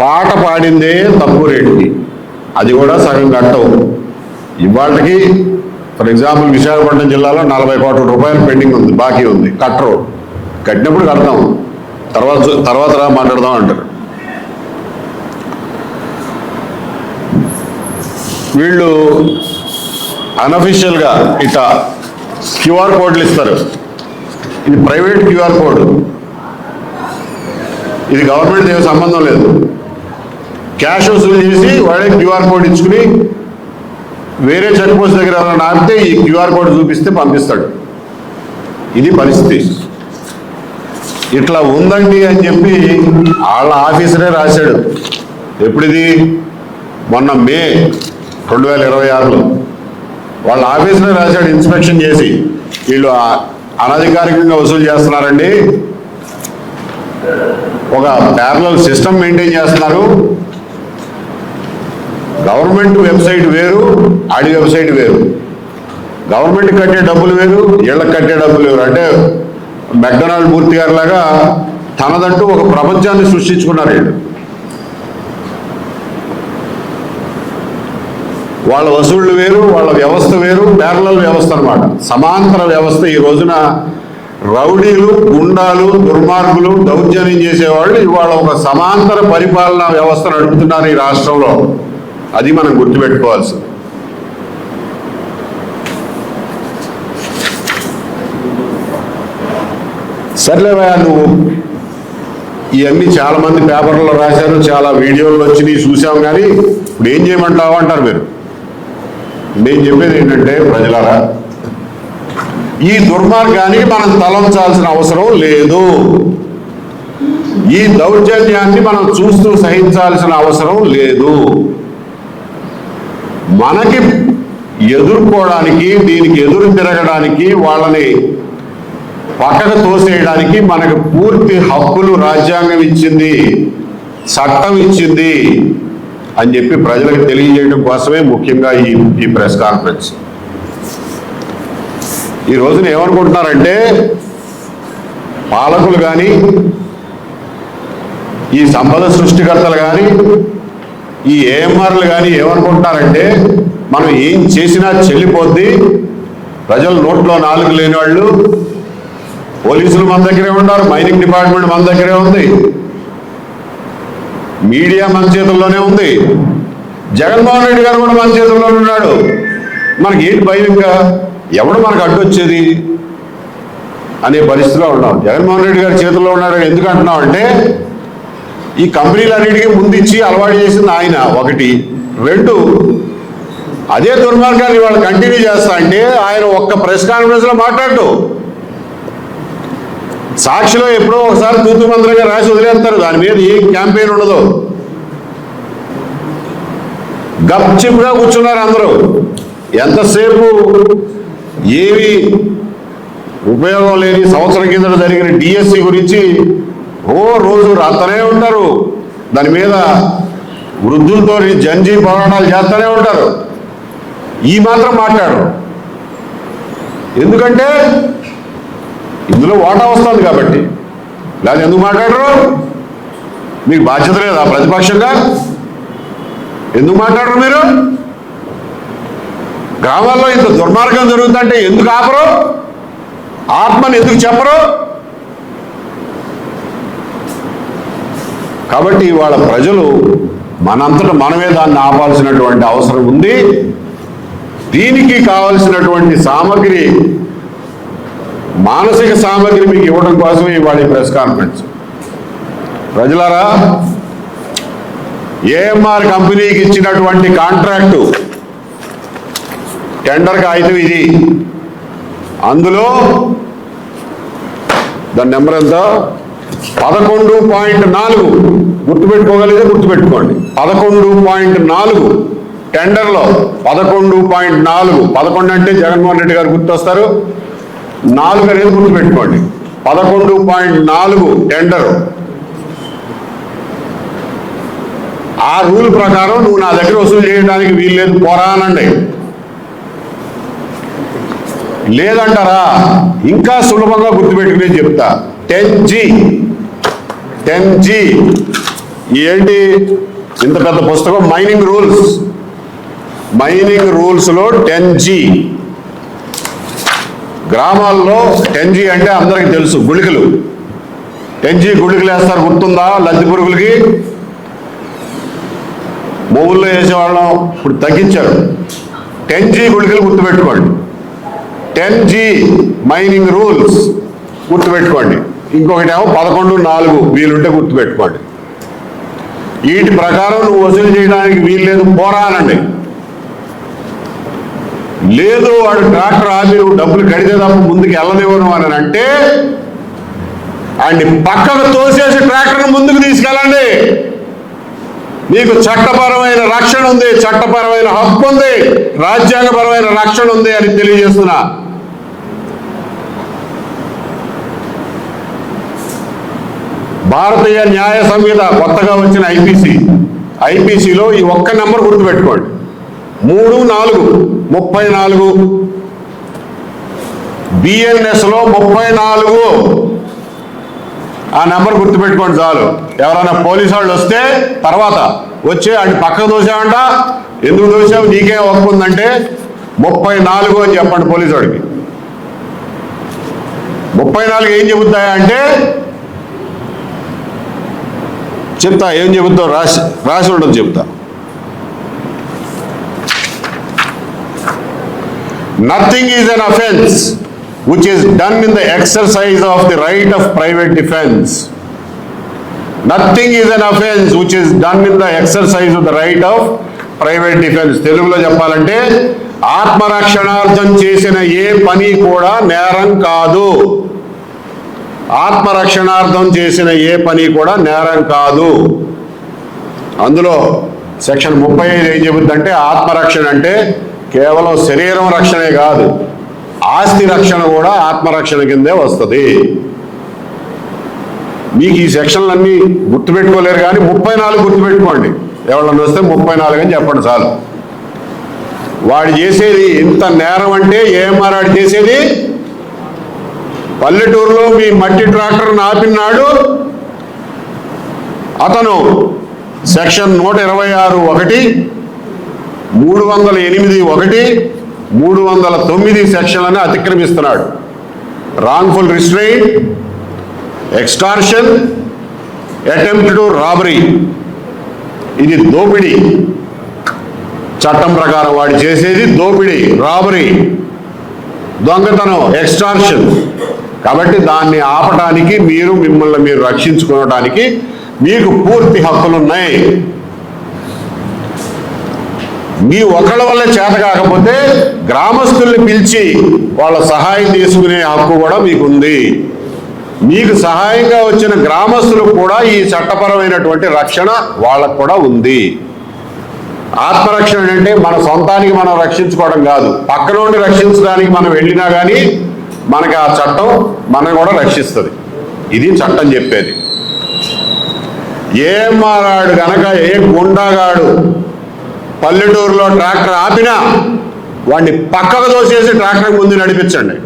[SPEAKER 1] పాట పాడిందే తక్కువ రేటుకి, అది కూడా సగం కట్టవు. ఇవాళకి ఫర్ ఎగ్జాంపుల్ విశాఖపట్నం జిల్లాలో 40 కోట్ల రూపాయలు పెండింగ్ ఉంది, బాకీ ఉంది. కట్టరు, కట్టినప్పుడు కడతాం, తర్వాత రా మాట్లాడదాం అంటారు. వీళ్ళు అన్అఫీషియల్గా ఇట్లా క్యూఆర్ కోడ్లు ఇస్తారు. ఇది ప్రైవేట్ క్యూఆర్ కోడ్, ఇది గవర్నమెంట్ ఏం సంబంధం లేదు. క్యాష్ వసూలు చేసి వాడే క్యూఆర్ కోడ్ ఇచ్చుకుని వేరే చెక్ పోస్ట్ దగ్గర ఎవరైనా ఆపితే ఈ క్యూఆర్ కోడ్ చూపిస్తే పంపిస్తాడు. ఇది పరిస్థితి. ఇట్లా ఉందండి అని చెప్పి వాళ్ళ ఆఫీసరే రాశాడు. ఎప్పుడిది? మొన్న మే 2026లో వాళ్ళ ఆఫీసరే రాశాడు, ఇన్స్పెక్షన్ చేసి వీళ్ళు అనధికారికంగా వసూలు చేస్తున్నారండి, ఒక ప్యారలల్ సిస్టమ్ మెయింటైన్ చేస్తున్నారు, గవర్నమెంట్ వెబ్సైట్ వేరు, ఆడి వెబ్సైట్ వేరు, గవర్నమెంట్ కట్టే డబ్బులు వేరు, ఇళ్ళకి కట్టే డబ్బులు వేరు. అంటే మెక్డొనాల్డ్ మూర్తి గారి లాగా తనదంటూ ఒక ప్రపంచాన్ని సృష్టించుకున్నారు వీళ్ళు. వాళ్ళ వసూళ్లు వేరు, వాళ్ళ వ్యవస్థ వేరు, ప్యారలల్ వ్యవస్థ అన్నమాట. సమాంతర వ్యవస్థ. ఈ రోజున రౌడీలు, గుండాలు, దుర్మార్గులు, దౌర్జన్యం చేసేవాళ్ళు ఇవాళ ఒక సమాంతర పరిపాలనా వ్యవస్థ నడుపుతున్నారు ఈ రాష్ట్రంలో. అది మనం గుర్తుపెట్టుకోవాల్సింది. సర్లేవా, నువ్వు ఇవన్నీ చాలా మంది పేపర్లో రాశారు, చాలా వీడియోలు వచ్చినాయి, చూసాం. కానీ ఇప్పుడు ఏం చేయమంటావు అంటారు మీరు. నేను చెప్పేది ఏంటంటే, ప్రజలారా, ఈ దుర్మార్గానికి మనం తలంచాల్సిన అవసరం లేదు. ఈ దౌర్జన్యాన్ని మనం చూస్తూ సహించాల్సిన అవసరం లేదు. మనకి ఎదుర్కోవడానికి, దీనికి ఎదురు తిరగడానికి, వాళ్ళని పక్కకు తోసేయడానికి మనకు పూర్తి హక్కులు రాజ్యాంగం ఇచ్చింది, చట్టం ఇచ్చింది అని చెప్పి ప్రజలకు తెలియజేయడం కోసమే ముఖ్యంగా ఈ ప్రెస్ కాన్ఫరెన్స్. ఈ రోజున ఏమనుకుంటున్నారంటే పాలకులు కానీ, ఈ సంపద సృష్టికర్తలు కానీ, ఈ ఏఎంఆర్లు కానీ ఏమనుకుంటున్నారంటే మనం ఏం చేసినా చెల్లిపోద్ది, ప్రజల నోట్లో నాలుగు లేని వాళ్ళు, పోలీసులు మన దగ్గరే ఉన్నారు, మైనింగ్ డిపార్ట్మెంట్ మన దగ్గరే ఉంది, మీడియా మన చేతుల్లోనే ఉంది, జగన్మోహన్ రెడ్డి గారు కూడా మన చేతుల్లోనే ఉన్నాడు. మనకి ఏంటి భయం? ఇంకా ఎవడు మనకు అడ్డొచ్చేది అనే పరిస్థితిలో ఉన్నాం. జగన్మోహన్ రెడ్డి గారి చేతుల్లో ఉన్నాడు. ఎందుకు అంటున్నాం అంటే, ఈ కంపెనీలన్నిటికీ ముందిచ్చి అలవాటు చేసింది ఆయన, ఒకటి. రెండు, అదే దుర్మార్గాన్ని వాళ్ళు కంటిన్యూ చేస్తా అంటే ఆయన ఒక్క ప్రెస్ కాన్ఫరెన్స్లో మాట్లాడు. సాక్షిలో ఎప్పుడో ఒకసారి తూతు మంత్రంగా రాసి వదిలేస్తారు. దాని మీద ఏ క్యాంపెయిన్ ఉండదు. గప్చిప్గా కూర్చున్నారు అందరూ. ఎంతసేపు ఏమి ఉపయోగం లేని సంవత్సరం కింద జరిగిన డిఎస్సి గురించి రోజు రాస్తూనే ఉంటారు. దాని మీద వృద్ధులతో జంజీ పోరాటాలు చేస్తూనే ఉంటారు. ఈ మాత్రం మాట్లాడరు. ఎందుకంటే ఇందులో వాటా వస్తుంది కాబట్టి. లేదా ఎందుకు మాట్లాడరు? మీకు బాధ్యత లేదా ప్రతిపక్షంగా? ఎందుకు మాట్లాడరు మీరు? గ్రామాల్లో ఇంత దుర్మార్గం జరుగుతుందంటే ఎందుకు ఆపరు? ఆత్మని ఎందుకు చెప్పరు? కాబట్టి వాళ్ళ ప్రజలు మనంతట మనమే దాన్ని ఆపాల్సినటువంటి అవసరం ఉంది. దీనికి కావలసినటువంటి సామగ్రి, మానసిక సామగ్రి మీకు ఇవ్వడం కోసమే ఇవాళ ప్రెస్ కాన్ఫరెన్స్. ప్రజలారా, ఏఎంఆర్ కంపెనీకి ఇచ్చినటువంటి కాంట్రాక్టు టెండర్ కాగితం ఇది. అందులో దాని నెంబర్ ఎంత? 11.4. గుర్తుపెట్టుకోగలిగితే గుర్తుపెట్టుకోండి. 11.4 టెండర్లో 11.4. 11 అంటే జగన్మోహన్ రెడ్డి గారు గుర్తొస్తారు. 4 అనేది గుర్తుపెట్టుకోండి. 11.4 టెండర్. ఆ రూల్ ప్రకారం నువ్వు నా దగ్గర వసూలు చేయడానికి వీల్లేదు, పోరా అనండి. లేదంటారా? ఇంకా సులభంగా గుర్తుపెట్టుకునే చెప్తా. 10G. ఏంటి ఇంత పెద్ద పుస్తకం? Mining rules. మైనింగ్ రూల్స్లో 10G. గ్రామాల్లో 10G అంటే అందరికి తెలుసు, గుళికలు. 10G గుళికలు వేస్తారు, గుర్తుందా? లద్ది పురుగులకి మొగుల్లో వేసేవాళ్ళం, ఇప్పుడు తగ్గించారు. 10G గుళికలు గుర్తుపెట్టుకోండి. 10G మైనింగ్ రూల్స్ గుర్తుపెట్టుకోండి. ఇంకొకటి ఏమో 11.4 వీలుంటే గుర్తుపెట్టుకోండి. వీటి ప్రకారం నువ్వు వసూలు చేయడానికి వీల్లేదు, పోరా అనండి. లేదు వాడు ట్రాక్టర్ ఆపి నువ్వు డబ్బులు కడితే తప్ప ముందుకు వెళ్ళనివ్వను అని అంటే ఆయన్ని పక్కకు తోసేసి ట్రాక్టర్ను ముందుకు తీసుకెళ్ళండి. మీకు చట్టపరమైన రక్షణ ఉంది, చట్టపరమైన హక్కు ఉంది, రాజ్యాంగపరమైన రక్షణ ఉంది అని తెలియజేస్తున్నా. భారతీయ న్యాయ సంహిత కొత్తగా వచ్చిన ఐపీసీలో ఈ ఒక్క నెంబర్ గుర్తుపెట్టుకోండి. 34 BNS లో 34. ఆ నెంబర్ గుర్తుపెట్టుకోండి చాలు. ఎవరైనా పోలీసు వాళ్ళు వస్తే తర్వాత వచ్చి ఆయన పక్కకు దోసావంట, ఎందుకు దోసావు, నీకేం హక్కు ఉందంటే 34 అని చెప్పండి పోలీసు వాడికి. 34 ఏం చెబుతాయా అంటే చెప్తా, ఏం చెబుతావు రాసి ఉండదు చెప్తా. Nothing is an offense which is done in the exercise of the right of private defense. Nothing is an offense which is done in the exercise of the right of private defense. తెలుగులో చెప్పాలంటే ఆత్మరక్షణార్థం చేసిన ఏ పని కూడా నేరం కాదు. ఆత్మరక్షణార్థం చేసిన ఏ పని కూడా నేరం కాదు. అందులో సెక్షన్ 35 ఏం చెబుతుందంటే ఆత్మరక్షణ అంటే కేవలం శరీరం రక్షణే కాదు, ఆస్తి రక్షణ కూడా ఆత్మరక్షణ కిందే వస్తుంది. మీకు ఈ సెక్షన్లన్నీ గుర్తుపెట్టుకోలేరు కానీ 34 గుర్తుపెట్టుకోండి. ఎవరన్నా వస్తే 34 అని చెప్పండి చాలు. వాడు చేసేది ఇంత నేరం అంటే ఏఎంఆర్ వాడు చేసేది పల్లెటూరులో మీ మట్టి ట్రాక్టర్ ఆపినాడు అతను సెక్షన్ 126(1), 308(1), 309 సెక్షన్లను అతిక్రమిస్తున్నాడు. Wrongful restrain, extortion, attempt to robbery, ఇది దోపిడీ. చట్టం ప్రకారం వాడు చేసేది దోపిడీ, రాబరీ, దొంగతనం, ఎక్స్టార్షన్. కాబట్టి దాన్ని ఆపడానికి మిమ్మల్ని మీరు రక్షించుకోవడానికి మీకు పూర్తి హక్కులున్నాయి. మీ ఒకళ్ళ వల్ల చేత కాకపోతే గ్రామస్తుల్ని పిలిచి వాళ్ళ సహాయం తీసుకునే హక్కు కూడా మీకుంది. మీకు సహాయంగా వచ్చిన గ్రామస్తులకు కూడా ఈ చట్టపరమైనటువంటి రక్షణ వాళ్ళకు కూడా ఉంది. ఆత్మరక్షణ అంటే మన సొంతానికి మనం రక్షించుకోవడం కాదు, పక్క నుండి రక్షించడానికి మనం వెళ్ళినా కానీ మనకి ఆ చట్టం మనం కూడా రక్షిస్తుంది. ఇది చట్టం చెప్పేది. ఏమారాడు గనక ఏ గుండాగాడు పల్లెటూరులో ట్రాక్టర్ ఆపినా వాడిని పక్కకు దోసేసి ట్రాక్టర్ ముందు నడిపించండి,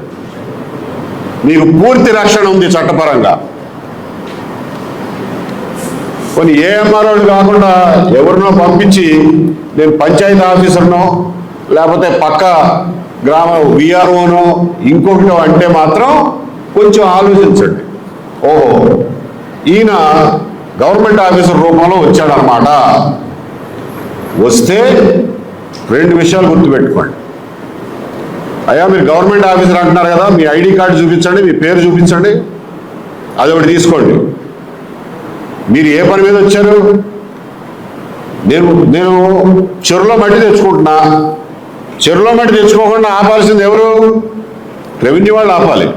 [SPEAKER 1] మీకు పూర్తి రక్షణ ఉంది చట్టపరంగా. కొన్ని ఏఎంఆర్ఓలు కాకుండా ఎవరినో పంపించి నేను పంచాయతీ ఆఫీసర్నో లేకపోతే పక్క గ్రామ విఆర్ఓనో ఇంకొకటో అంటే మాత్రం కొంచెం ఆలోచించండి. ఓహో, ఈయన గవర్నమెంట్ ఆఫీసర్ రూపంలో వచ్చాడనమాట. వస్తే 2 విషయాలు గుర్తుపెట్టుకోండి. అయ్యా మీరు గవర్నమెంట్ ఆఫీసర్ అంటున్నారు కదా, మీ ఐడి కార్డు చూపించండి, మీ పేరు చూపించండి, అదొకటి తీసుకోండి. మీరు ఏ పని మీద వచ్చారు? నేను చెరువులో మట్టి తెచ్చుకుంటున్నా. చెరువులో మట్టి తెచ్చుకోకుండా ఆపాల్సింది ఎవరు? రెవెన్యూ వాళ్ళు ఆపాలి.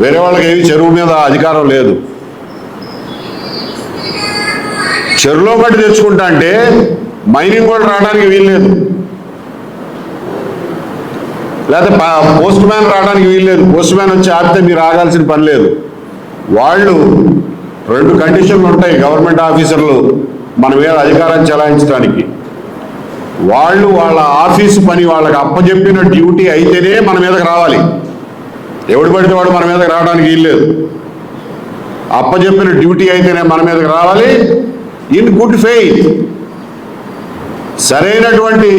[SPEAKER 1] వేరే వాళ్ళకి ఏమి చెరువు మీద అధికారం లేదు. చెరువులో మట్టి తెచ్చుకుంటా అంటే మైనింగ్ కూడా రావడానికి వీల్లేదు, లేకపోతే పోస్ట్ మ్యాన్ రావడానికి వీల్లేదు. పోస్ట్ మ్యాన్ వచ్చి ఆపితే మీరు ఆగాల్సిన పని లేదు. వాళ్ళు 2 కండిషన్లు ఉంటాయి గవర్నమెంట్ ఆఫీసర్లు మన మీద అధికారం చెలాయించడానికి. వాళ్ళు వాళ్ళ ఆఫీసు పని వాళ్ళకి అప్పచెప్పిన డ్యూటీ అయితేనే మన మీదకి రావాలి. ఎవడు పడితే వాడు మన మీదకి రావడానికి వీల్లేదు. అప్పచెప్పిన డ్యూటీ అయితేనే మన మీదకి రావాలి. ఇన్ గుడ్ ఫెయిత్, సరైనటువంటి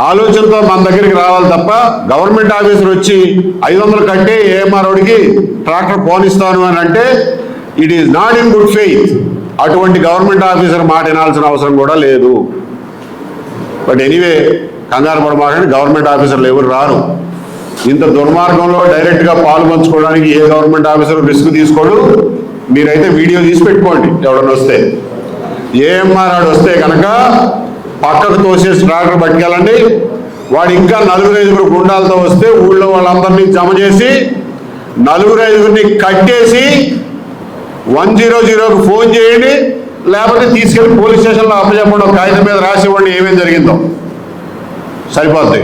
[SPEAKER 1] ఆలోచనతో మన దగ్గరికి రావాలి తప్ప గవర్నమెంట్ ఆఫీసర్ వచ్చి 500 కట్టే ఏఎంఆర్ఓడికి ట్రాక్టర్ పోనిస్తాను అని అంటే it is not in good faith. అటువంటి గవర్నమెంట్ ఆఫీసర్ మాట వినాల్సిన అవసరం కూడా లేదు. బట్ ఎనీవే, కంగారు పడమాకండి, గవర్నమెంట్ ఆఫీసర్లు ఎవరు రారు. ఇంత దుర్మార్గంలో డైరెక్ట్గా పాలు పంచుకోవడానికి ఏ గవర్నమెంట్ ఆఫీసర్ రిస్క్ తీసుకోడు. మీరైతే వీడియో తీసి పెట్టుకోండి. ఎవడన్నా వస్తే ఏఎంఆర్ వస్తే కనుక పక్కకు తోసేసి ట్రాక్టర్ పట్టుకెళ్ళండి. వాడు ఇంకా 4-5 గుండాలతో వస్తే ఊళ్ళో వాళ్ళందరినీ జమ చేసి 4-5 కట్టేసి 100కు ఫోన్ చేయండి, లేకపోతే తీసుకెళ్ళి పోలీస్ స్టేషన్లో అప్పచెప్పండి. ఒక కాగితం మీద రాసి ఇవ్వండి ఏమేమి జరిగిందో, సరిపోద్ది.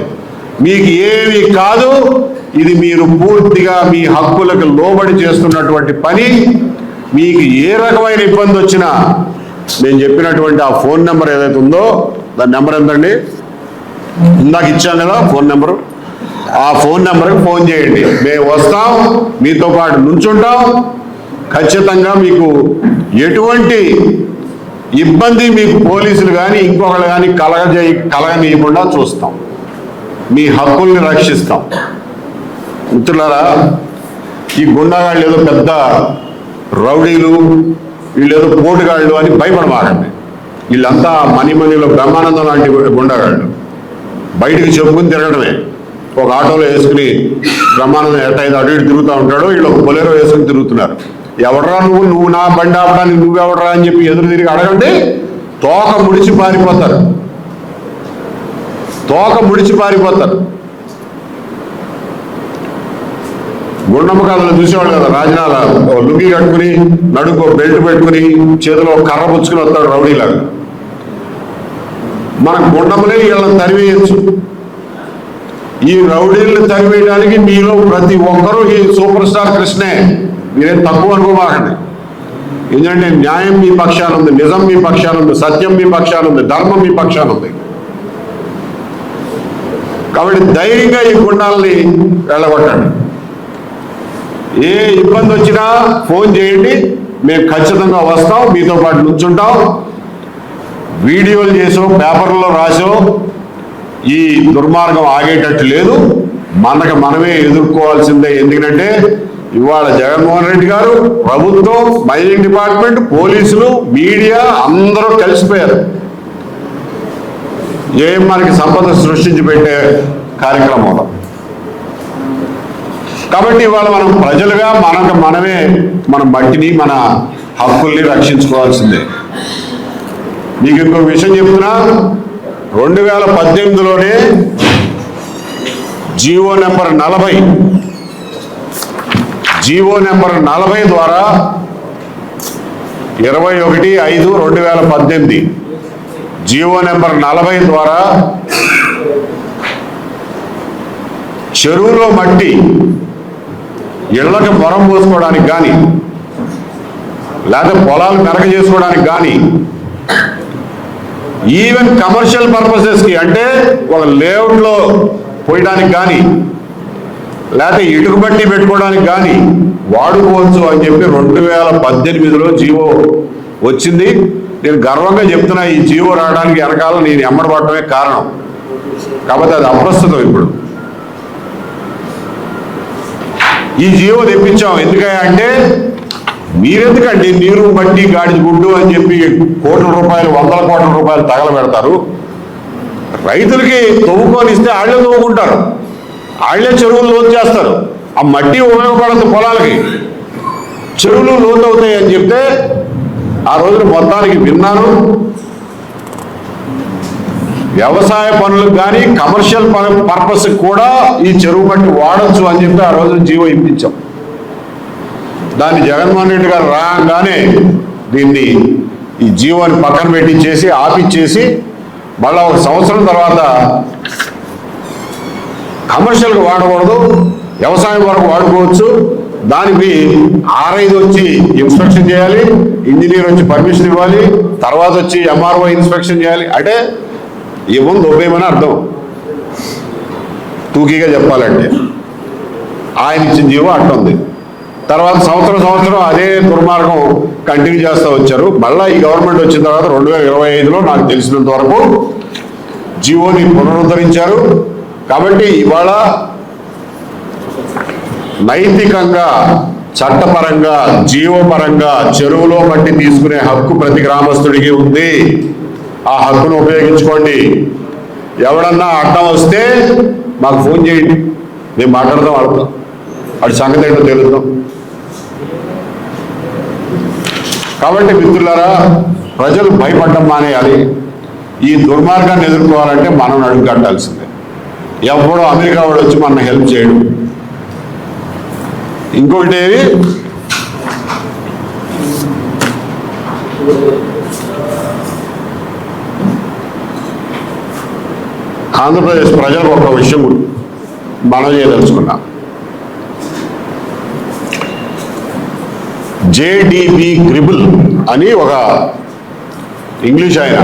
[SPEAKER 1] మీకు ఏమి కాదు. ఇది మీరు పూర్తిగా మీ హక్కులకు లోబడి చేస్తున్నటువంటి పని. మీకు ఏ రకమైన ఇబ్బంది వచ్చినా నేను చెప్పినటువంటి ఆ ఫోన్ నెంబర్ ఏదైతే ఉందో, దాని నెంబర్ ఎంతండి, ఇందాక ఇచ్చాం కదా ఫోన్ నెంబరు, ఆ ఫోన్ నెంబర్కి ఫోన్ చేయండి. మేము వస్తాం, మీతో పాటు నుంచుంటాం, ఖచ్చితంగా మీకు ఎటువంటి ఇబ్బంది మీకు పోలీసులు కానీ ఇంకొకళ్ళు కానీ కలగనీయకుండా చూస్తాం, మీ హక్కుల్ని రక్షిస్తాం. మిత్రులారా, ఈ గుండాగాళ్ళు ఏదో పెద్ద రౌడీలు, వీళ్ళు ఏదో పోటుగాళ్ళు అని భయపడమాకండి. వీళ్ళంతా మనీలో బ్రహ్మానందం లాంటి గుండాగాళ్ళు. బయటికి చెప్పుకుని తిరగడమే. ఒక ఆటోలో వేసుకుని బ్రహ్మానందం ఎట్టయితే అటు ఇటు తిరుగుతూ ఉంటాడో, వీళ్ళు ఒక బొలెరో వేసుకుని తిరుగుతున్నారు. ఎవడరా నువ్వు నా బండి ఆపడానికి నువ్వెవడరా అని చెప్పి ఎదురు తిరిగి అడగండి, తోక ముడిచి పారిపోతారు. గుండమ్మ కథలు చూసేవాళ్ళు కదా, రాజనాల లుంగి కట్టుకుని నడుకో బెల్ట్ పెట్టుకుని చేతిలో కర్ర పుచ్చుకుని వస్తాడు రౌడీలాగా. మన గుండమ్మలే వీళ్ళని తరివేయచ్చు. ఈ రౌడీలను తరివేయడానికి మీలో ప్రతి ఒక్కరూ ఈ సూపర్ స్టార్ కృష్ణే, మీరేం తక్కువ అనుకోమాకండి. ఎందుకంటే న్యాయం మీ పక్షాన ఉంది, నిజం మీ పక్షాన ఉంది, సత్యం మీ పక్షాన ఉంది, ధర్మం మీ పక్షాన ఉంది. కాబట్టి ధైర్యంగా ఈ గుండాలని వెళ్ళగొట్టండి. ఏ ఇబ్బంది వచ్చినా ఫోన్ చేయండి, మేము ఖచ్చితంగా వస్తాం, మీతో పాటు నుంచుంటాం. వీడియోలు చేసో పేపర్లో రాసో ఈ దుర్మార్గం ఆగేటట్టు లేదు. మనమే ఎదుర్కోవాల్సిందే. ఎందుకంటే ఇవాళ జగన్మోహన్ రెడ్డి గారు, ప్రభుత్వం, మైనింగ్ డిపార్ట్మెంట్, పోలీసులు, మీడియా అందరూ కలిసిపోయారు మనకి సంపద సృష్టించి పెట్టే కార్యక్రమంలో. కాబట్టి ఇవాళ మనం ప్రజలుగా మనమే మన మట్టిని, మన హక్కుల్ని రక్షించుకోవాల్సిందే. మీకు ఇంకో విషయం చెప్తున్నా, 2018లోనే జీవో నెంబర్ 40 ద్వారా 21/5/2018 జీవో నెంబర్ 40 ద్వారా చెరువులో మట్టి ఇళ్లకు మొరం పోసుకోవడానికి కానీ, లేదా పొలాలు మెరక చేసుకోవడానికి కానీ, ఈవెన్ కమర్షియల్ పర్పసెస్కి అంటే ఒక లేఅవుట్లో పోయడానికి కానీ, లేకపోతే ఇటుక బట్టి పెట్టుకోవడానికి కానీ వాడుకోవచ్చు అని చెప్పి 2018లో జీవో వచ్చింది. నేను గర్వంగా చెప్తున్నా, ఈ జీవో రావడానికి వెనకాల నేను ఎమ్మడబడటమే కారణం. కాబట్టి అది అప్రస్తుతం. ఇప్పుడు ఈ జీవో తెప్పించాం ఎందుకంటే, మీరెందుకండి నీరు మట్టి గాడి గుడ్డు అని చెప్పి కోట్ల రూపాయలు, 100 కోట్ల రూపాయలు తగలబెడతారు. రైతులకి తవ్వుకొని ఇస్తే వాళ్ళే తవ్వుకుంటారు, వాళ్ళే చెరువులు లోతు చేస్తారు. ఆ మట్టి ఉపయోగపడదు పొలాలకి, చెరువులు లోతు అవుతాయి అని చెప్తే ఆ రోజున మొత్తానికి విన్నాను. వ్యవసాయ పనులకు కానీ, కమర్షియల్ పర్పస్ కూడా ఈ చెరువు మట్టి వాడచ్చు అని చెప్పి ఆ రోజున జీవో ఇప్పించాం. దాన్ని జగన్మోహన్ రెడ్డి గారు రాగానే ఈ జీవోని పక్కన పెట్టించేసి ఆపిచ్చేసి మళ్ళా 1 సంవత్సరం తర్వాత కమర్షియల్గా వాడకూడదు, వ్యవసాయం వరకు వాడుకోవచ్చు, దానికి R5 వచ్చి ఇన్స్పెక్షన్ చేయాలి, ఇంజనీర్ వచ్చి పర్మిషన్ ఇవ్వాలి, తర్వాత వచ్చి MRO ఇన్స్పెక్షన్ చేయాలి. అంటే ఏముంది ఒప్పేమని అర్థం. తూకీగా చెప్పాలంటే ఆయన ఇచ్చిన జీవో అట్టుంది. తర్వాత సంవత్సరం అదే దుర్మార్గం కంటిన్యూ చేస్తూ వచ్చారు. మళ్ళీ ఈ గవర్నమెంట్ వచ్చిన తర్వాత 2025లో నాకు తెలిసినంత వరకు జీవోని పునరుద్ధరించారు. కాబట్టి ఇవాళ నైతికంగా, చట్టపరంగా, జీవోపరంగా చెరువులో మట్టి తీసుకునే హక్కు ప్రతి గ్రామస్తుడికి ఉంది. ఆ హక్కును ఉపయోగించుకోండి. ఎవడన్నా అడ్డం వస్తే మాకు ఫోన్ చేయండి, మేము మాట్లాడదాం, వాళ్ళతో వాడి సంగతి ఏంటో తెలుద్దాం. కాబట్టి మిత్రులారా, ప్రజలు భయపడడం మానేయాలి. ఈ దుర్మార్గాన్ని ఎదుర్కోవాలంటే మనం అడుగు కట్టాల్సిందే. ఎవడో అమెరికా వాడు వచ్చి మన హెల్ప్ చేయడు. ఇంకొకటి ఆంధ్రప్రదేశ్ ప్రజలకు ఒక విషయం మనం చేయదలుచుకున్నాం. జేడిబి గ్రిబుల్ అని ఒక ఇంగ్లీష్ ఆయన,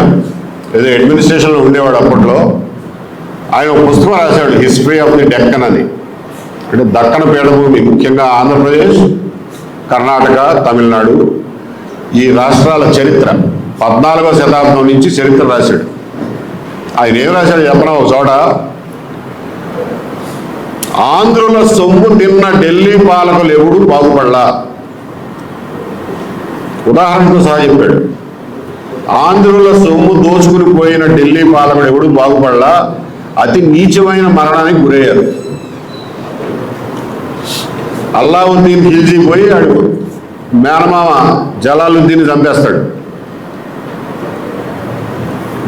[SPEAKER 1] ఏదో అడ్మినిస్ట్రేషన్లో ఉండేవాడు అప్పట్లో. ఆయన ఒక పుస్తకం రాశాడు, హిస్టరీ ఆఫ్ ది డెక్కన్ అని. అంటే దక్కన పీఠభూమి, ముఖ్యంగా ఆంధ్రప్రదేశ్, కర్ణాటక, తమిళనాడు ఈ రాష్ట్రాల చరిత్ర 14వ శతాబ్దం నుంచి చరిత్ర రాశాడు. ఆయన ఏం రాశాడు చెప్పనా? ఒక చోట ఆంధ్రుల సొమ్ము తిన్న ఢిల్లీ పాలకులు ఎవడు బాగుపడలా. ఉదాహరణతో సహా చెప్పాడు. ఆంధ్రుల సొమ్ము దోచుకుని పోయిన ఢిల్లీ పాలకుడు ఎవడు బాగుపడలా, అతి నీచమైన మరణానికి గురయ్యారు. అల్లావుద్దీన్ ఖిల్జీ పోయి అడుగు మేనమామ జలాలుద్దీన్ చంపేస్తాడు.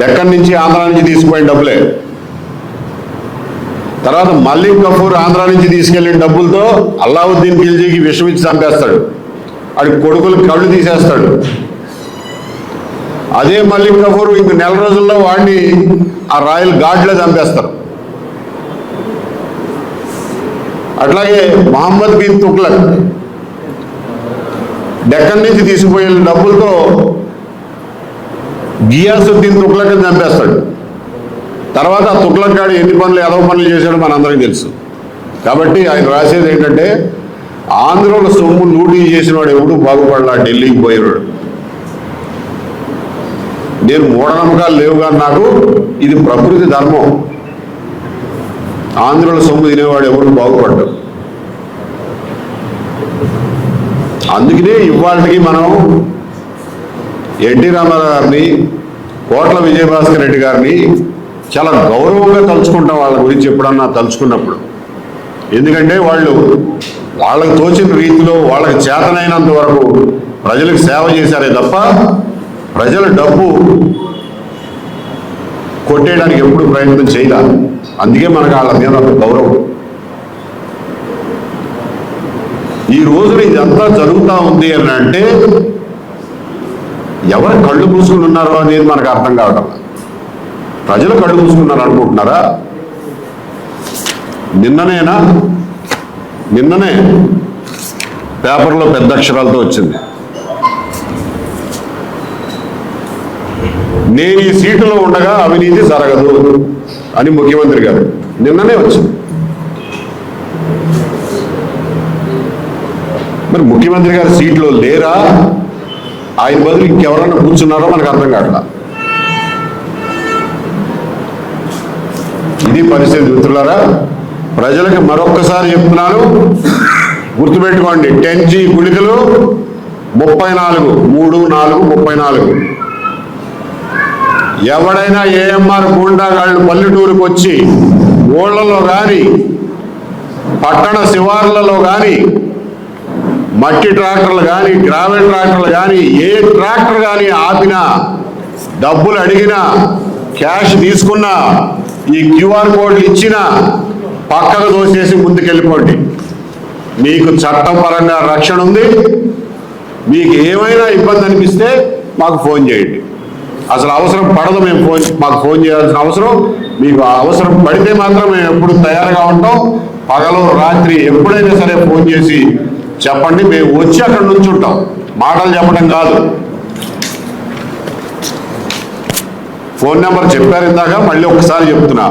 [SPEAKER 1] డెక్కన్ నుంచి ఆంధ్ర నుంచి తీసుకుపోయిన డబ్బులే. తర్వాత మలిక్ కఫూర్ ఆంధ్ర నుంచి తీసుకెళ్లిన డబ్బులతో అల్లావుద్దీన్ ఖిల్జీకి విషం ఇచ్చి చంపేస్తాడు. వాడి కొడుకులు కళ్ళు తీసేస్తాడు. అదే మలిక్ కఫూర్ ఇంక నెల రోజుల్లో వాడిని ఆ రాయల్ గార్డ్లో చంపేస్తారు. అట్లాగే మహమ్మద్ బిన్ తుగ్లక్ డెక్కన్ నుంచి తీసుకుపోయిన డబ్బులతో గియాసుద్దీన్ తుగ్లక్ అని చంపేస్తాడు. తర్వాత ఆ తుగ్లక్ గాడు ఎన్ని పనులు ఎదవ పనులు చేశాడో మనందరికీ తెలుసు. కాబట్టి ఆయన రాసేది ఏంటంటే ఆంధ్రుల సొమ్ము లూటీ చేసిన వాడు ఎవడు బాగుపడలా, ఢిల్లీకి పోయినాడు. నేను మూఢనమ్మకాలు లేవు కానీ నాకు ఇది ప్రకృతి ధర్మం. ఆంధ్రుల సొమ్ము తినేవాడు ఎవరు బాగుపడ్డాడు. అందుకనే ఇవాళకి మనం ఎన్టీ రామారావు గారిని, కోట్ల విజయభాస్కర్ రెడ్డి గారిని చాలా గౌరవంగా తలుచుకుంటాం వాళ్ళ గురించి ఎప్పుడన్నా తలుచుకున్నప్పుడు. ఎందుకంటే వాళ్ళకి తోచిన రీతిలో వాళ్ళకి చేతనైనంత వరకు ప్రజలకు సేవ చేశారే తప్ప ప్రజల డబ్బు కొట్టేయడానికి ఎప్పుడు ప్రయత్నం చేయాలి. అందుకే మనకు వాళ్ళ మీద అంత గౌరవం. ఈ రోజున ఇదంతా జరుగుతూ ఉంది అని అంటే ఎవరు కళ్ళు మూసుకుని ఉన్నారో అనేది మనకు అర్థం కావడం. ప్రజలు కళ్ళు మూసుకున్నారు అనుకుంటున్నారా? నిన్ననే పేపర్లో పెద్ద అక్షరాలతో వచ్చింది, నేను ఈ సీటులో ఉండగా అవినీతి జరగదు అని ముఖ్యమంత్రి గారు నిన్ననే వచ్చింది. మరి ముఖ్యమంత్రి గారు సీట్లో లేరా, ఆయన బదులు ఇంకెవరన్నా కూర్చున్నారో మనకు అర్థం కావట్లా. ఇది పరిస్థితి మిత్రులారా. ప్రజలకు మరొక్కసారి చెప్తున్నాను, గుర్తుపెట్టుకోండి. 10G గుళికలు 34, 3, 4, 34. ఎవడైనా ఏఎంఆర్ గూండాగాళ్ళు పల్లెటూరుకు వచ్చి ఊళ్ళలో కానీ పట్టణ శివార్లలో కానీ మట్టి ట్రాక్టర్లు కానీ గ్రావెల్ ట్రాక్టర్లు కానీ ఏ ట్రాక్టర్ కానీ ఆపినా, డబ్బులు అడిగినా, క్యాష్ తీసుకున్నా, ఈ QR కోడ్లు ఇచ్చినా పక్కకు దోసేసి ముందుకెళ్ళిపోండి. మీకు చట్టపరంగా రక్షణ ఉంది. మీకు ఏమైనా ఇబ్బంది అనిపిస్తే మాకు ఫోన్ చేయండి. అసలు అవసరం పడదు, మాకు ఫోన్ చేయాల్సిన అవసరం. మీకు అవసరం పడితే మాత్రం మేము ఎప్పుడు తయారుగా ఉంటాం. పగలు రాత్రి ఎప్పుడైనా సరే ఫోన్ చేసి చెప్పండి, మేము వచ్చి అక్కడ నుంచి ఉంటాం. మాటలు చెప్పడం కాదు. ఫోన్ నెంబర్ చెప్పారు ఇందాక, మళ్ళీ ఒకసారి చెప్తున్నా.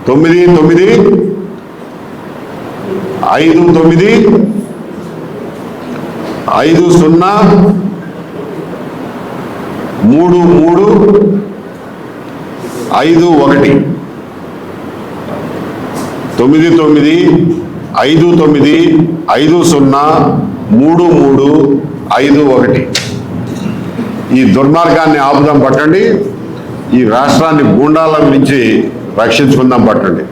[SPEAKER 1] 99593351 9959503351. ఈ దుర్మార్గాన్ని ఆపుదాం, పట్టండి. ఈ రాష్ట్రాన్ని గూండాల నుంచి రక్షించుకుందాం, పట్టండి.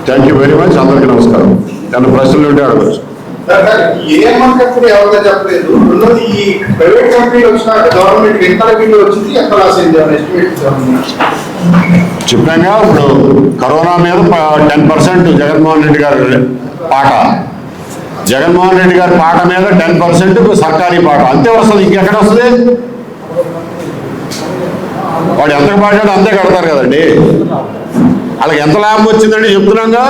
[SPEAKER 1] Thank you very much. అందరికీ నమస్కారం. నన్ను ప్రశ్నలు ఉంటే అడగచ్చు. చెప్పాగా ఇప్పుడు కరోనా మీద 10% జగన్మోహన్ రెడ్డి గారి పాట, జగన్మోహన్ రెడ్డి గారి పాట మీద 10% సర్కారీ పాట, అంతే వస్తుంది. ఇంకెక్కడ వస్తుంది? వాడు ఎంత పాడాడో అంతే కడతారు కదండి. వాళ్ళకి ఎంత లాభం వచ్చిందండి చెప్తున్నాగా.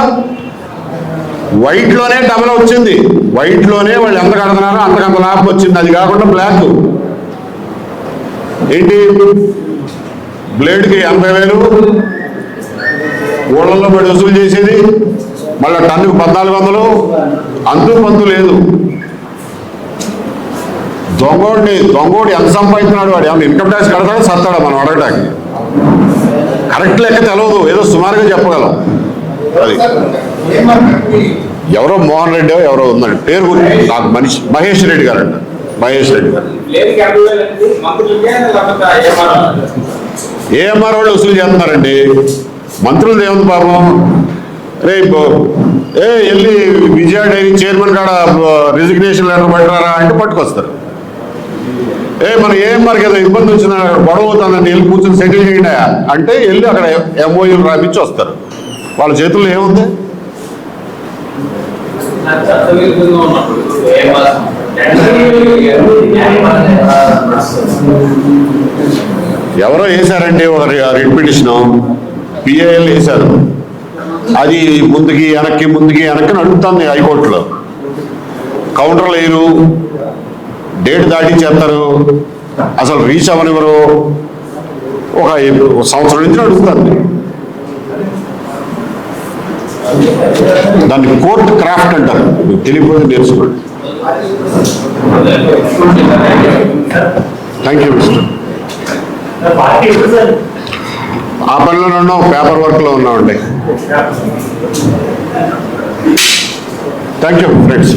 [SPEAKER 1] వైట్లోనే డబల్ వచ్చింది. వైట్లోనే వాళ్ళు ఎంత కడుతున్నారో అంతకంత లాభం వచ్చింది. అది కాకుండా బ్లాక్ ఏంటి, బ్లేడ్కి 80,000 ఊళ్ళల్లో పడి వసూలు చేసేది, మళ్ళీ టన్నుకు 1400. అంతు పంతు లేదు. దొంగోడు ఎంత సంపాదించినాడు, వాడు ఏమన్నా ఇన్కమ్ ట్యాక్స్ కడతాడో సత్తాడా మనం అడగడానికి? కరెక్ట్ లెక్క తెలవదు, ఏదో సుమారుగా చెప్పగలం. అది ఎవరో మోహన్ రెడ్డి ఎవరో ఉందండి, పేరు గురించి నాకు మనిషి మహేష్ రెడ్డి గారు అంట. మహేష్ రెడ్డి గారు ఏఎంఆర్ వాళ్ళు వసూలు చేస్తున్నారండి. మంత్రులు ఏముంది పాపం, రేపు వెళ్ళి విజయ డైరీ చైర్మన్ కాడ రిజిగ్నేషన్ లెటర్ పట్టారా అంటే పట్టుకొస్తారు. మన ఏఎంఆర్ కదా ఇబ్బంది వచ్చిన గొడవ అవుతుందండి, వెళ్ళి కూర్చొని సెటిల్ చేయండి అంటే వెళ్ళి అక్కడ ఎంఓయూలు రాపించి వస్తారు. వాళ్ళ చేతుల్లో ఏముంది? ఎవరో వేశారండి ఒక రిట్ పిటిషన్, పిఏఎల్ వేశారు. అది ముందుకి వెనక్కి నడుపుతుంది హైకోర్టులో. కౌంటర్లు వేయరు, డేట్ దాటించేస్తారు, అసలు రీచ్ అవ్వనివ్వరు. ఒక సంవత్సరం నుంచి నడుస్తుంది. దాన్ని కోర్టు క్రాఫ్ట్ అంటారు, మీకు తెలియకపోతే నేర్చుకోండి. Thank you mister. ఆ పనిలోనే ఉన్నాం, పేపర్ వర్క్లో ఉన్నామండి. Thank you friends.